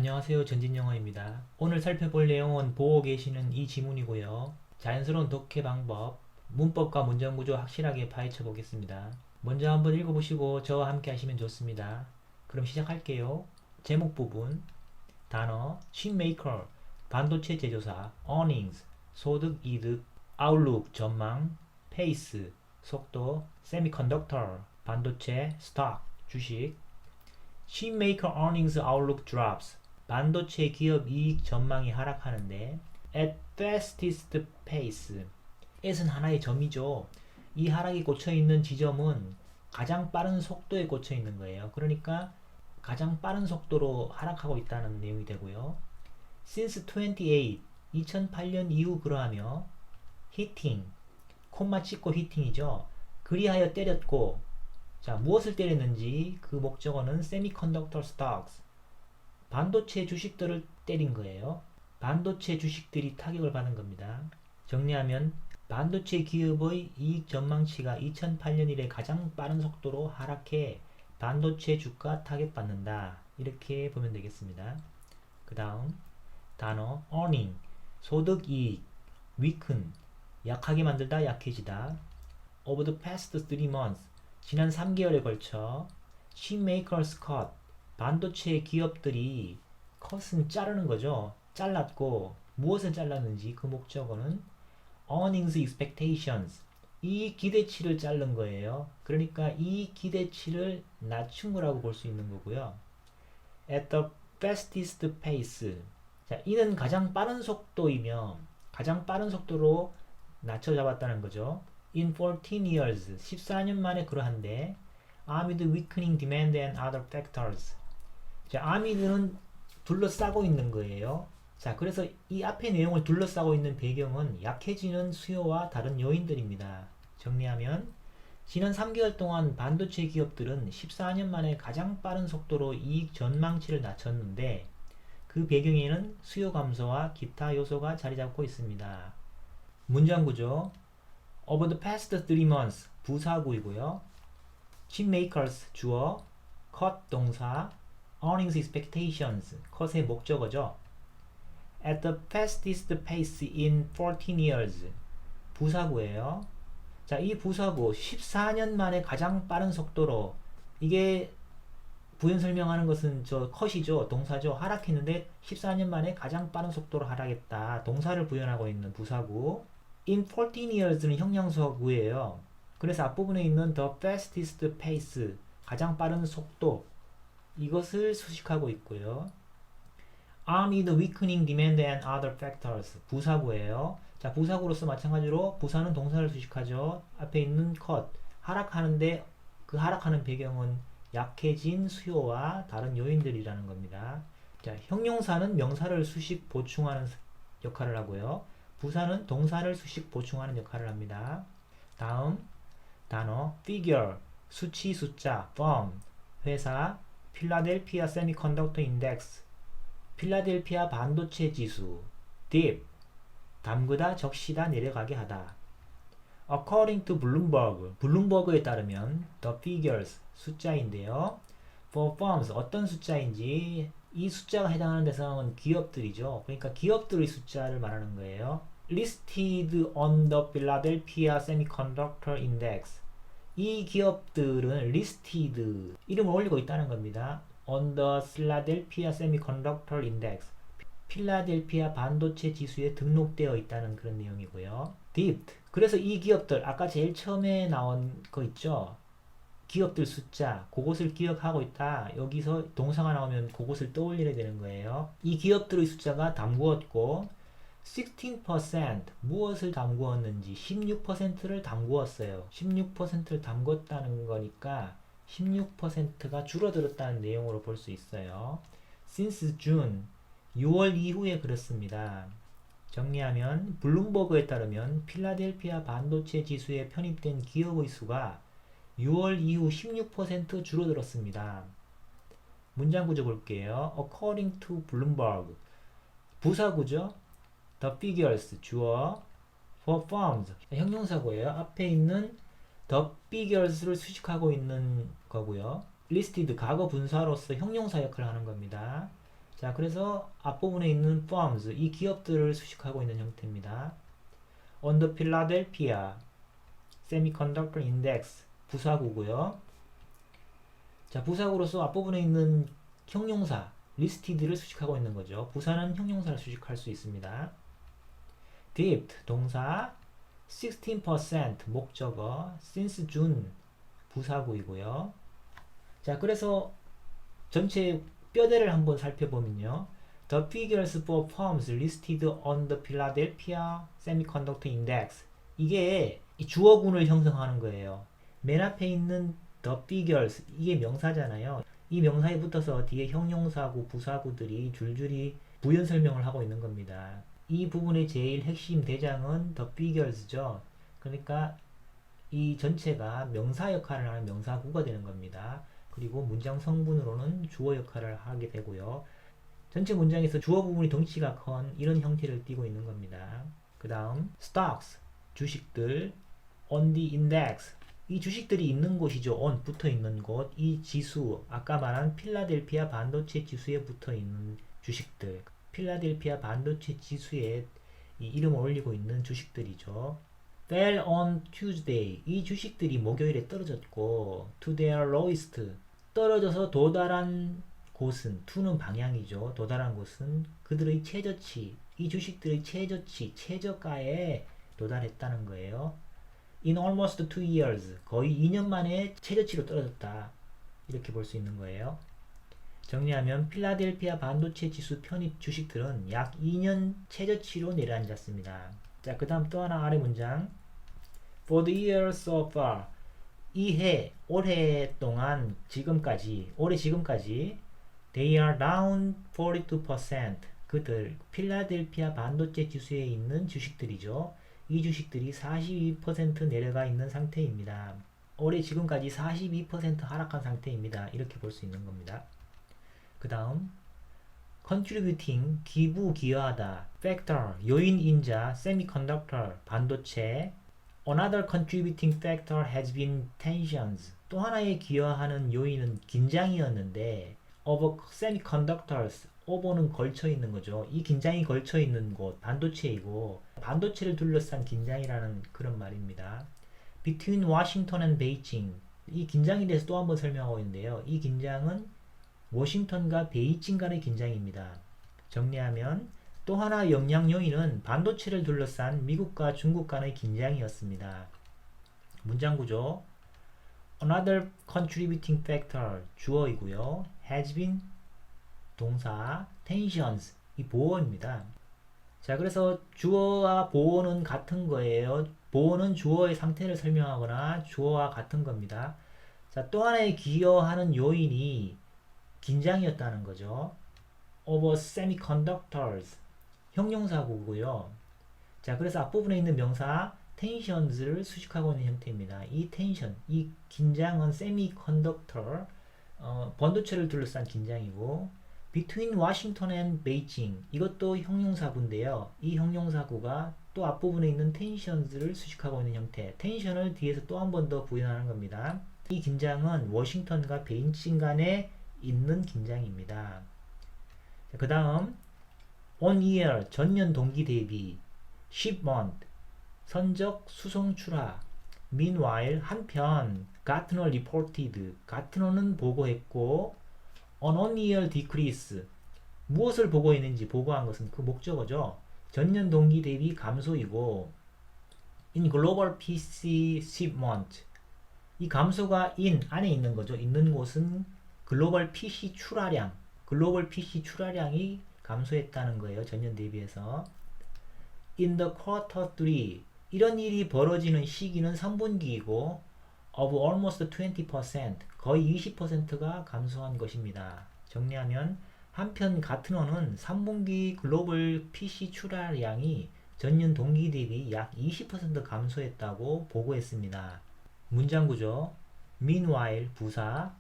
안녕하세요. 전진영어입니다. 오늘 살펴볼 내용은 보고 계시는 이 지문이고요. 자연스러운 독해 방법, 문법과 문장 구조 확실하게 파헤쳐 보겠습니다. 먼저 한번 읽어보시고 저와 함께 하시면 좋습니다. 그럼 시작할게요. 제목 부분, 단어, chipmaker, 반도체 제조사, earnings, 소득, 이득, outlook, 전망, pace, 속도, semiconductor, 반도체, stock, 주식, chipmaker earnings outlook drops, 반도체 기업 이익 전망이 하락하는데 at fastest pace. at은 하나의 점이죠. 이 하락이 꽂혀있는 지점은 가장 빠른 속도에 꽂혀있는 거예요. 그러니까 가장 빠른 속도로 하락하고 있다는 내용이 되고요. since 28, 2008년 이후 그러하며 hitting, 콤마 찍고 hitting이죠. 그리하여 때렸고, 자, 무엇을 때렸는지 그 목적어는 semiconductor stocks, 반도체 주식들을 때린 거예요. 반도체 주식들이 타격을 받은 겁니다. 정리하면 반도체 기업의 이익 전망치가 2008년 이래 가장 빠른 속도로 하락해 반도체 주가 타격받는다. 이렇게 보면 되겠습니다. 그 다음 단어 earning, 소득 이익, weaken, 약하게 만들다 약해지다. over the past 3 months, 지난 3개월에 걸쳐 chipmakers cut, 반도체 기업들이 컷은 자르는 거죠. 잘랐고 무엇을 잘랐는지 그 목적어는 earnings expectations, 이 기대치를 자른 거예요. 그러니까 이 기대치를 낮춘 거라고 볼 수 있는 거고요. at the fastest pace, 자, 이는 가장 빠른 속도이며 가장 빠른 속도로 낮춰 잡았다는 거죠. in 14 years, 14년 만에 그러한데 amid weakening demand and other factors, 자, 아미드는 둘러싸고 있는 거예요. 자, 그래서 이 앞의 내용을 둘러싸고 있는 배경은 약해지는 수요와 다른 요인들입니다. 정리하면 지난 3개월 동안 반도체 기업들은 14년 만에 가장 빠른 속도로 이익 전망치를 낮췄는데 그 배경에는 수요 감소와 기타 요소가 자리 잡고 있습니다. 문장 구조 over the past 3 months 부사구이고요. chipmakers 주어, cut 동사, earnings expectations, 컷의 목적어죠. at the fastest pace in 14 years, 부사구예요. 자, 이 부사구 14년 만에 가장 빠른 속도로, 이게 부연 설명하는 것은 저 컷이죠. 동사죠. 하락했는데 14년 만에 가장 빠른 속도로 하락했다. 동사를 부연하고 있는 부사구. in 14 years는 형용사구예요. 그래서 앞부분에 있는 the fastest pace, 가장 빠른 속도, 이것을 수식하고 있고요. amid weakening demand and other factors, 부사구예요. 자, 부사구로서 마찬가지로 부사는 동사를 수식하죠. 앞에 있는 cut, 하락하는데 그 하락하는 배경은 약해진 수요와 다른 요인들이라는 겁니다. 자, 형용사는 명사를 수식 보충하는 역할을 하고요. 부사는 동사를 수식 보충하는 역할을 합니다. 다음 단어 figure, 수치, 숫자, firm, 회사, 필라델피아 세미컨덕터 인덱스, 필라델피아 반도체 지수, dip, 담그다, 적시다, 내려가게 하다. according to Bloomberg, 블룸버그에 따르면 the figures, 숫자인데요. for firms, 어떤 숫자인지, 이 숫자가 해당하는 대상은 기업들이죠. 그러니까 기업들의 숫자를 말하는 거예요. listed on the Philadelphia Semiconductor Index, 이 기업들은 listed, 이름을 올리고 있다는 겁니다. on the Philadelphia Semiconductor Index, 필라델피아 반도체 지수에 등록되어 있다는 그런 내용이고요. dipped, 그래서 이 기업들, 아까 제일 처음에 나온 거 있죠? 기업들 숫자, 그것을 기억하고 있다. 여기서 동사가 나오면 그것을 떠올려야 되는 거예요. 이 기업들의 숫자가 담구었고 16%, 무엇을 담구었는지 16%를 담구었어요. 16%를 담궜다는 거니까 16%가 줄어들었다는 내용으로 볼 수 있어요. since June, 6월 이후에 그렇습니다. 정리하면 블룸버그에 따르면 필라델피아 반도체 지수에 편입된 기업의 수가 6월 이후 16% 줄어들었습니다. 문장 구조 볼게요. according to Bloomberg, 부사구죠. the figures, 주어, for firms, 형용사고예요. 앞에 있는 the figures를 수식하고 있는 거고요. listed, 과거 분사로서 형용사 역할을 하는 겁니다. 자, 그래서 앞부분에 있는 firms, 이 기업들을 수식하고 있는 형태입니다. On the Philadelphia Semiconductor Index, 부사구고요. 자, 부사구로서 앞부분에 있는 형용사, listed를 수식하고 있는 거죠. 부사는 형용사를 수식할 수 있습니다. dipped, 동사, 16% 목적어, since June 부사구이고요. 자, 그래서 전체 뼈대를 한번 살펴보면요. The figures for firms listed on the Philadelphia Semiconductor Index. 이게 주어군을 형성하는 거예요. 맨 앞에 있는 the figures, 이게 명사잖아요. 이 명사에 붙어서 뒤에 형용사구, 부사구들이 줄줄이 부연 설명을 하고 있는 겁니다. 이 부분의 제일 핵심 대장은 the figures죠. 그러니까 이 전체가 명사 역할을 하는 명사구가 되는 겁니다. 그리고 문장 성분으로는 주어 역할을 하게 되고요. 전체 문장에서 주어 부분이 덩치가 큰 이런 형태를 띠고 있는 겁니다. 그 다음 stocks, 주식들, on the index, 이 주식들이 있는 곳이죠. on, 붙어 있는 곳. 이 지수, 아까 말한 필라델피아 반도체 지수에 붙어 있는 주식들, 필라델피아 반도체 지수에 이 이름을 올리고 있는 주식들이죠. fell on Tuesday, 이 주식들이 목요일에 떨어졌고 to their lowest, 떨어져서 도달한 곳은, to는 방향이죠. 도달한 곳은 그들의 최저치, 이 주식들의 최저치, 최저가에 도달했다는 거예요. In almost 2 years, 거의 2년 만에 최저치로 떨어졌다, 이렇게 볼 수 있는 거예요. 정리하면 필라델피아 반도체 지수 편입 주식들은 약 2년 최저치로 내려앉았습니다. 자, 그 다음 또 하나 아래 문장. For the year so far, 이 해, 올해 동안 지금까지, 올해 지금까지 they are down 42%. 그들, 필라델피아 반도체 지수에 있는 주식들이죠. 이 주식들이 42% 내려가 있는 상태입니다. 올해 지금까지 42% 하락한 상태입니다. 이렇게 볼 수 있는 겁니다. 그 다음 contributing, 기여하다, factor, 요인인자, semiconductor, 반도체. Another contributing factor has been tensions. 또 하나의 기여하는 요인은 긴장이었는데 of semiconductors, over는 걸쳐 있는 거죠. 이 긴장이 걸쳐 있는 곳, 반도체이고 반도체를 둘러싼 긴장이라는 그런 말입니다. Between Washington and Beijing, 이 긴장에 대해서 또 한번 설명하고 있는데요. 이 긴장은 워싱턴과 베이징 간의 긴장입니다. 정리하면 또 하나 영향 요인은 반도체를 둘러싼 미국과 중국 간의 긴장이었습니다. 문장 구조. Another contributing factor, 주어이고요. has been, 동사, tensions, 이 보어입니다. 자, 그래서 주어와 보어는 같은 거예요. 보어는 주어의 상태를 설명하거나 주어와 같은 겁니다. 자, 또 하나의 기여하는 요인이 긴장이었다는 거죠. Over semiconductors, 형용사구고요. 자, 그래서 앞부분에 있는 명사 tensions를 수식하고 있는 형태입니다. 이 tension, 이 긴장은 semiconductor, 반도체를 둘러싼 긴장이고, between Washington and Beijing, 이것도 형용사구인데요. 이 형용사구가 또 앞부분에 있는 tensions를 수식하고 있는 형태, tension을 뒤에서 또 한 번 더 부연하는 겁니다. 이 긴장은 워싱턴과 베이징 간에 있는 긴장입니다. 그 다음 on year, 전년 동기 대비, shipment, 선적 수송 출하, meanwhile, 한편, Gartner reported, 가트너는 보고했고, on year decrease, 무엇을 보고했는지 보고한 것은 그 목적어죠. 전년 동기 대비 감소이고, in global PC shipment, 이 감소가 in, 안에 있는 거죠. 있는 곳은 글로벌 PC 출하량, 글로벌 PC 출하량이 감소했다는 거예요. 전년 대비해서. In the quarter 3, 이런 일이 벌어지는 시기는 3분기이고 of almost 20%, 거의 20%가 감소한 것입니다. 정리하면 한편 가트너는 3분기 글로벌 PC 출하량이 전년 동기 대비 약 20% 감소했다고 보고했습니다. 문장 구조. Meanwhile, 부사,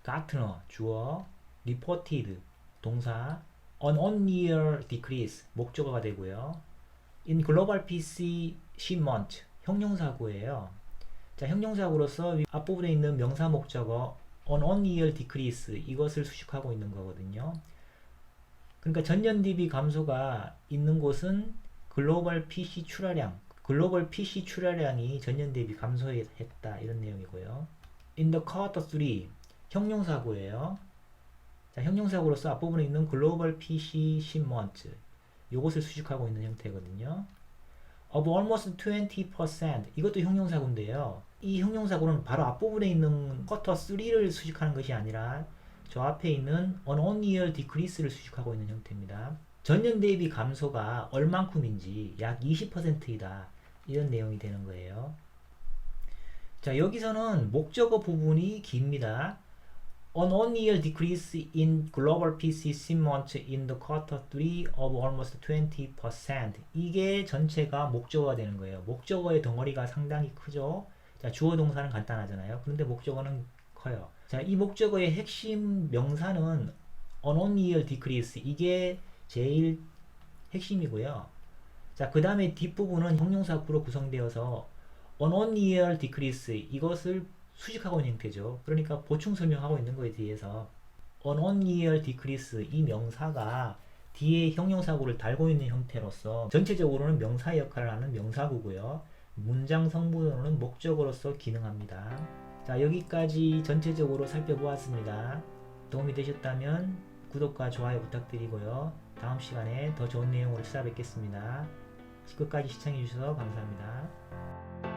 Gartner, 주어, reported, 동사, on year decrease, 목적어가 되고요. in global PC shipment, 형용사구예요. 자, 형용사구로서 앞부분에 있는 명사 목적어 on year decrease, 이것을 수식하고 있는 거거든요. 그러니까 전년 대비 감소가 있는 곳은 글로벌 PC 출하량이 전년 대비 감소했다 이런 내용이고요. In the quarter 3 형용사고예요. 자, 형용사고로서 앞부분에 있는 글로벌 PC shipment 요것을 수식하고 있는 형태거든요. Of almost 20% 이것도 형용사고인데요. 이 형용사고는 바로 앞부분에 있는 쿼터 3를 수식하는 것이 아니라 저 앞에 있는 on year decrease를 수식하고 있는 형태입니다. 전년 대비 감소가 얼만큼인지 약 20%이다. 이런 내용이 되는 거예요. 자, 여기서는 목적어 부분이 깁니다. An on-year decrease in global PC shipment in the quarter 3 of almost 20%. 이게 전체가 목적어가 되는 거예요. 목적어의 덩어리가 상당히 크죠. 자, 주어 동사는 간단하잖아요. 그런데 목적어는 커요. 자, 이 목적어의 핵심 명사는 an on-year decrease. 이게 제일 핵심이고요. 자, 그 다음에 뒷부분은 형용사구로 구성되어서 an on-year decrease 이것을 수식하고 있는 형태죠. 그러니까 보충 설명하고 있는 거에 대해서 an on-year decrease 이 명사가 뒤에 형용사구를 달고 있는 형태로서 전체적으로는 명사의 역할을 하는 명사구고요. 문장 성분으로는 목적어로서 기능합니다. 자, 여기까지 전체적으로 살펴보았습니다. 도움이 되셨다면 구독과 좋아요 부탁드리고요. 다음 시간에 더 좋은 내용으로 찾아뵙겠습니다. 끝까지 시청해주셔서 감사합니다.